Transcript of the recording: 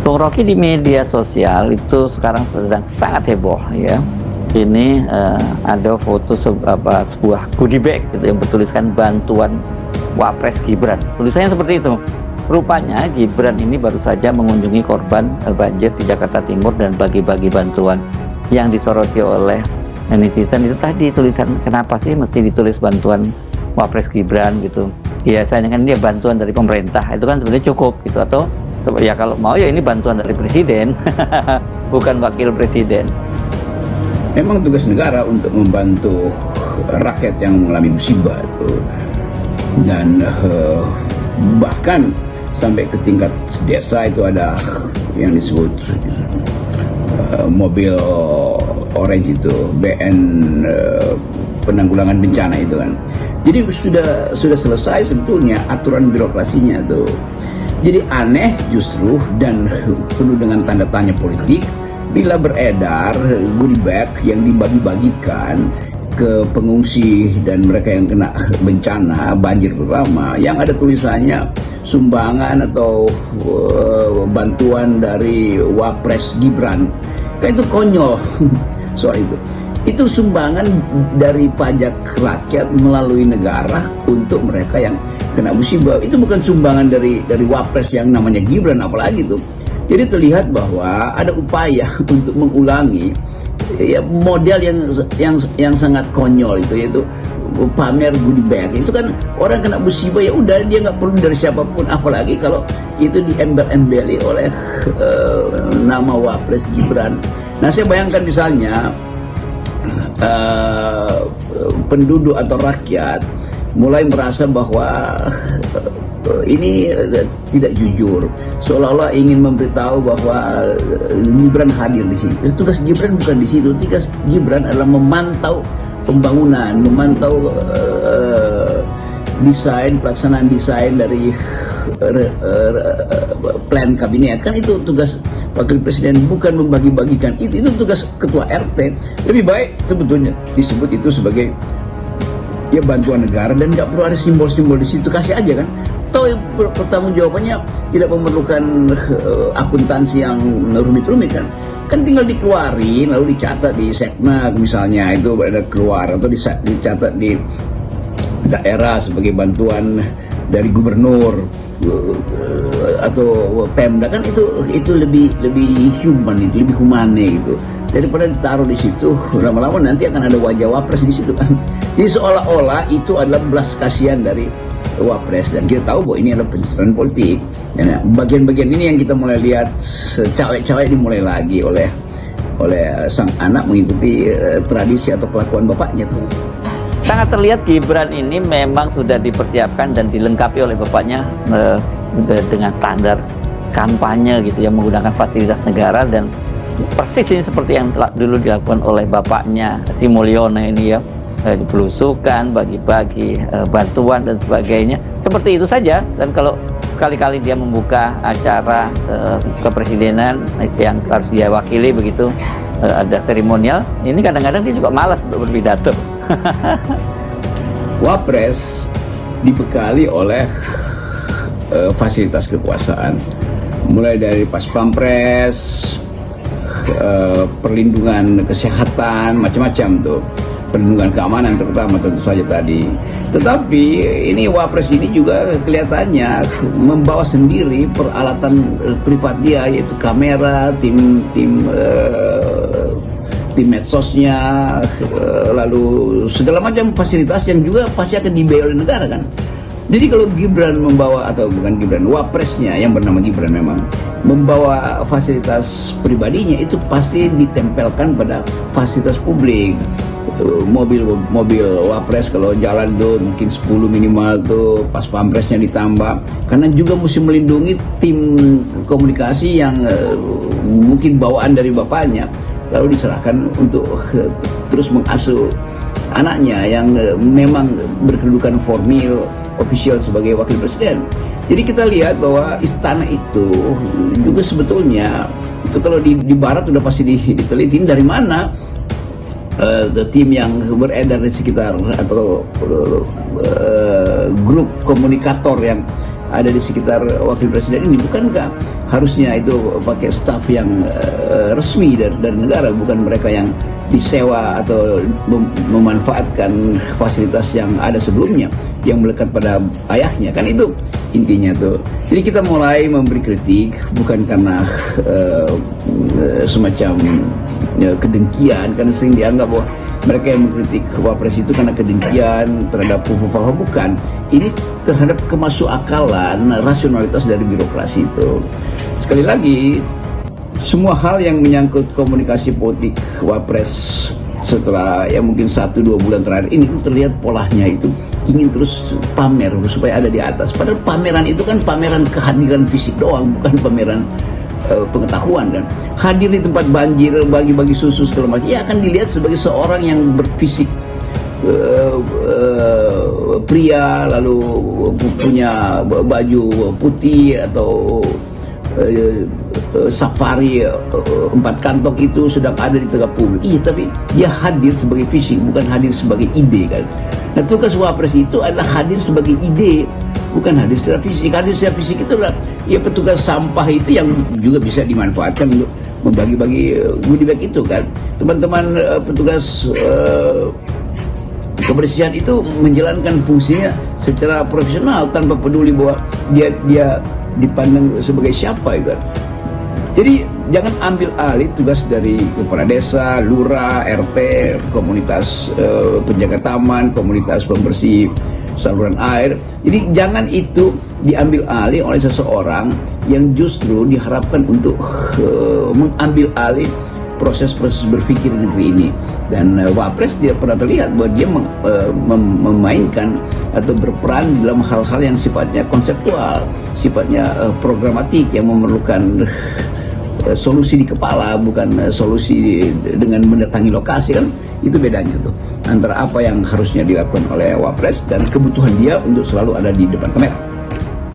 Bung Rocky di media sosial itu sekarang sedang sangat heboh ya. Ini ada foto sebuah goodie bag gitu yang bertuliskan bantuan Wapres Gibran. Tulisannya seperti itu. Rupanya Gibran ini baru saja mengunjungi korban banjir di Jakarta Timur dan bagi-bagi bantuan. Yang disoroti oleh netizen itu tadi tulisan, kenapa sih mesti ditulis bantuan Wapres Gibran gitu. Biasanya kan dia bantuan dari pemerintah, itu kan sebenarnya cukup gitu. Atau ya kalau mau ya ini bantuan dari presiden, bukan wakil presiden. Memang tugas negara untuk membantu rakyat yang mengalami musibah itu. Dan bahkan sampai ke tingkat desa itu ada yang disebut mobil orange itu, BN penanggulangan bencana itu kan. Jadi sudah selesai sebetulnya aturan birokrasinya tuh. Jadi aneh justru dan penuh dengan tanda tanya politik bila beredar goodie bag yang dibagi-bagikan ke pengungsi dan mereka yang kena bencana banjir terutama, yang ada tulisannya sumbangan atau bantuan dari Wapres Gibran. Kan itu konyol soal itu. Itu sumbangan dari pajak rakyat melalui negara untuk mereka yang kena musibah. Itu bukan sumbangan dari Wapres yang namanya Gibran apalagi itu. Jadi terlihat bahwa ada upaya untuk mengulangi ya model yang sangat konyol itu, yaitu pamer goodie bag. Itu kan orang kena musibah ya udah, dia nggak perlu dari siapapun, apalagi kalau itu diembel-embeli oleh nama Wapres Gibran. Nah, saya bayangkan misalnya penduduk atau rakyat mulai merasa bahwa ini tidak jujur, seolah-olah ingin memberitahu bahwa Gibran hadir di situ. Tugas Gibran bukan di situ. Tugas Gibran adalah memantau pembangunan, memantau pelaksanaan desain dari plan kabinet. Kan itu tugas wakil presiden, bukan membagi-bagikan. Itu tugas ketua RT. Lebih baik sebetulnya disebut itu sebagai ya bantuan negara dan nggak perlu ada simbol-simbol di situ, kasih aja kan. Atau pertanggung jawabannya tidak memerlukan akuntansi yang rumit-rumit kan. Kan tinggal dikeluarin lalu dicatat di Seknak misalnya, itu ada keluar, atau dicatat di daerah sebagai bantuan dari gubernur atau Pemda. Kan itu lebih human, itu lebih humane gitu, daripada ditaruh di situ. Lama-lama nanti akan ada wajah Wapres di situ kan. Jadi seolah-olah itu adalah belas kasihan dari Wapres, dan kita tahu bahwa ini adalah pencitraan politik. Dan bagian-bagian ini yang kita mulai lihat, cawe-cawe dimulai lagi oleh sang anak mengikuti tradisi atau kelakuan bapaknya tuh. Sangat terlihat Gibran ini memang sudah dipersiapkan dan dilengkapi oleh bapaknya dengan standar kampanye gitu yang menggunakan fasilitas negara, dan persis ini seperti yang dulu dilakukan oleh bapaknya Sri Mulyono ini ya, belusukan, bagi-bagi bantuan dan sebagainya, seperti itu saja. Dan kalau sekali-kali dia membuka acara kepresidenan yang harus dia wakili begitu, ada seremonial, ini kadang-kadang dia juga malas untuk berpidato. Wapres dibekali oleh fasilitas kekuasaan, mulai dari pas pampres, perlindungan kesehatan, macam-macam tuh, perlindungan keamanan terutama tentu saja tadi. Tetapi ini Wapres ini juga kelihatannya membawa sendiri peralatan privat dia, yaitu kamera, tim medsosnya, lalu segala macam fasilitas yang juga pasti akan dibayar oleh negara kan. Jadi kalau Gibran membawa, atau bukan Gibran, Wapresnya yang bernama Gibran memang membawa fasilitas pribadinya, itu pasti ditempelkan pada fasilitas publik. Mobil Wapres kalau jalan tuh mungkin 10 minimal tuh, pas pampresnya ditambah, karena juga mesti melindungi tim komunikasi yang mungkin bawaan dari bapaknya, lalu diserahkan untuk terus mengasuh anaknya yang memang berkedudukan formil official sebagai wakil presiden. Jadi kita lihat bahwa istana itu juga sebetulnya itu kalau di barat udah pasti diteliti dari mana tim yang beredar di sekitar, atau grup komunikator yang ada di sekitar wakil presiden ini. Bukankah harusnya itu pakai staf yang resmi dari negara, bukan mereka yang disewa atau memanfaatkan fasilitas yang ada sebelumnya yang melekat pada ayahnya, kan itu intinya tuh. Jadi kita mulai memberi kritik bukan karena semacam kedengkian, karena sering dianggap bahwa mereka yang mengkritik Wapres itu karena kedengkian terhadap Fufufah. Bukan, ini terhadap kemasukakalan rasionalitas dari birokrasi itu. Sekali lagi, semua hal yang menyangkut komunikasi politik Wapres setelah yang mungkin 1-2 bulan terakhir ini itu terlihat polanya itu ingin terus pamer supaya ada di atas. Padahal pameran itu kan pameran kehadiran fisik doang, bukan pameran pengetahuan. Dan hadir di tempat banjir, bagi-bagi susu segala macam, ya akan dilihat sebagai seorang yang berfisik pria, lalu punya baju putih atau safari 4 kantong itu sedang ada di tengah publik. Iya, tapi dia hadir sebagai fisik, bukan hadir sebagai ide kan. Nah, tugas Wapres itu adalah hadir sebagai ide, bukan hadir secara fisik. Hadir secara fisik itu adalah ya petugas sampah itu yang juga bisa dimanfaatkan untuk membagi-bagi goodie bag itu kan. Teman-teman petugas kebersihan itu menjalankan fungsinya secara profesional tanpa peduli bahwa dia dipandang sebagai siapa itu kan. Jadi jangan ambil alih tugas dari kepala desa, lurah, RT, komunitas penjaga taman, komunitas pembersih saluran air. Jadi jangan itu diambil alih oleh seseorang yang justru diharapkan untuk mengambil alih proses-proses berpikir di negeri ini. Dan Wapres dia pernah terlihat bahwa dia memainkan atau berperan di dalam hal-hal yang sifatnya konseptual, sifatnya programatik, yang memerlukan solusi di kepala, bukan solusi dengan mendatangi lokasi kan. Itu bedanya tuh antara apa yang harusnya dilakukan oleh Wapres dan kebutuhan dia untuk selalu ada di depan kamera.